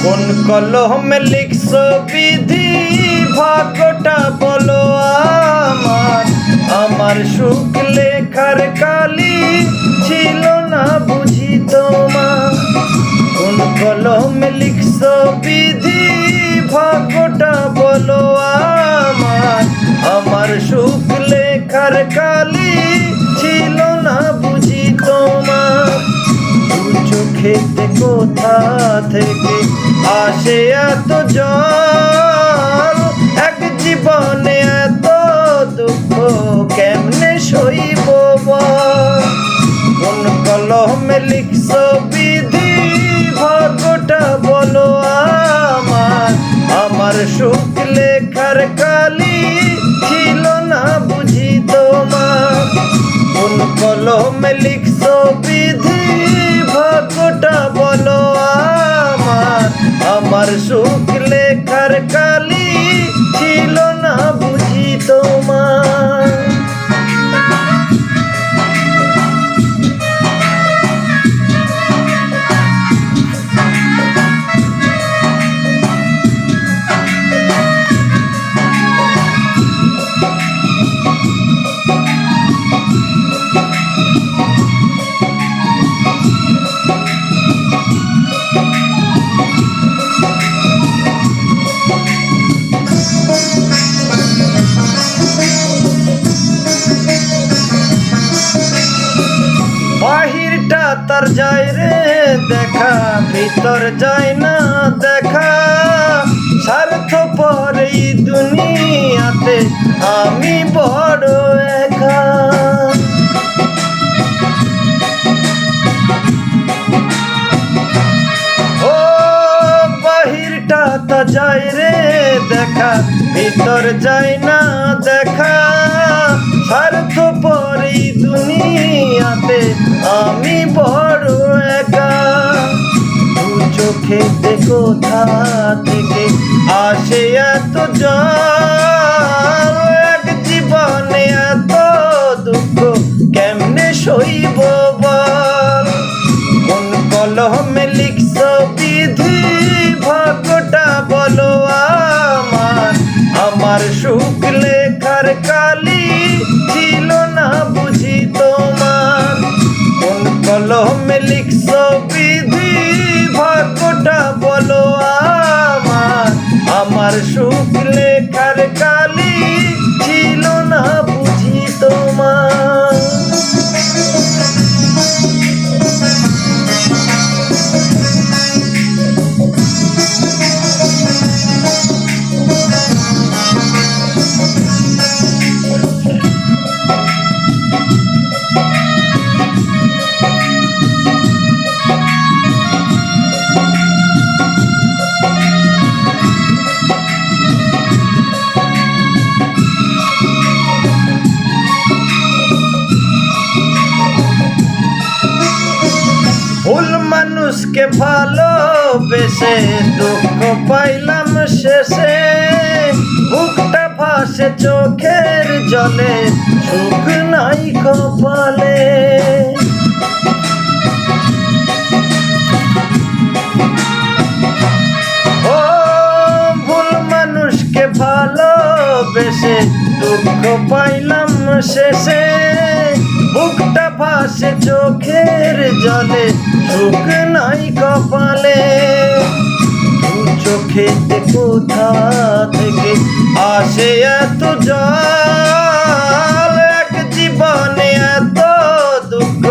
কোন কলমে লিখছো বিধি ভাগ্যটা বলো আমার। আমার সুখ লেখার কালি ছিল না বুঝি তোমার। কোন কলমে লিখছো বিধি ভাগ্যটা বলো আমার। আমার সুখ লেখার কালি ছিল না বুঝি তোমার। চোখেতে কোথা থেকে আসে এত জল, এক জীবনে এত দুঃখ কেমনে সইব বল। কোন কলমে লিখছো বিধি ভাগ্যটা বলো আমার। আমার সুখ লেখার কালি ছিল না বুঝি তোমার। কোন কলমে লিখছো বিধি ভাগ্যটা বলো আমার। আমার সুখ লেখার কালি ছিল না বুঝি তোমার। বাহিরটা তার যায় রে দেখা, ভিতর যায় না দেখা। স্বার্থপর এই দুনিয়াতে আমি বড় একা। ও বাহিরটা তা যায় রে দেখা, ভিতর যায় না দেখা। স্বার্থপর এই দুনিয়াতে আমি বড় একা। দু চোখেতে কোথা থেকে আসে এত জল, এক জীবনে এত দুঃখ কেমনে সইব বল। কোন কলমে লিখছো বিধি ভাগ্যটা বলো আমার। আমার সুখ লেখার কালি ছিল না বুঝি তোমার। কোন কলমে লিখছো বিধি ভাগ্যটা বলো আমার। আমার সুখ লেখার কালি ছিল না বুঝি তোমার। ভুল মানুষকে ভালোবেসে দুঃখ পাইলাম শেষে। বুকটা ভাসে চোখের জলে, সুখ নাই কপালে। ও ভুল মানুষকে ভালোবেসে দুঃখ পাইলাম শেষে। বুকটা ভাসে চোখের জলে, সুখ নাই কপালে। দু চোখেতে কোথা থেকে আসে এত জল, এক জীবনে এত দুঃখ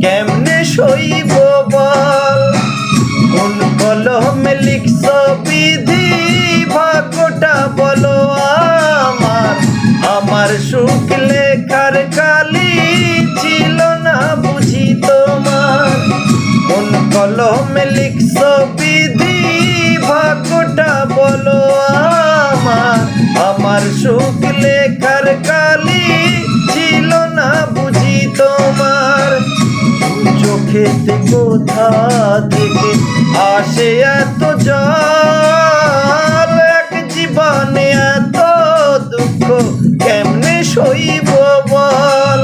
কেমনে সইব বল। কোন কলমে লিখছো বিধি ভাগ্যটা বলো আমার। আমার সুখ লেখার কালি ছিল না বুঝি তোমার। কোন কলমে লিখছো বিধি ভাগ্যটা বলো আমার। আমার সুখ লেখার কালি ছিল না বুঝি তোমার। চোখেতে কোথা থেকে আসে এত জল, এক জীবনে এত দুঃখ কেমনে সইব বল।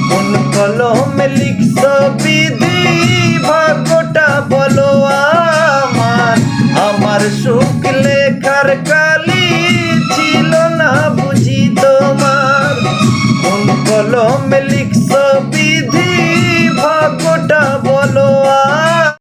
কোন কলমে লিখছো বিধি ভাগ্যটা বলো আমার। মুখ লেখার কালি ছিল না বুঝি তোমার, কোন কলমে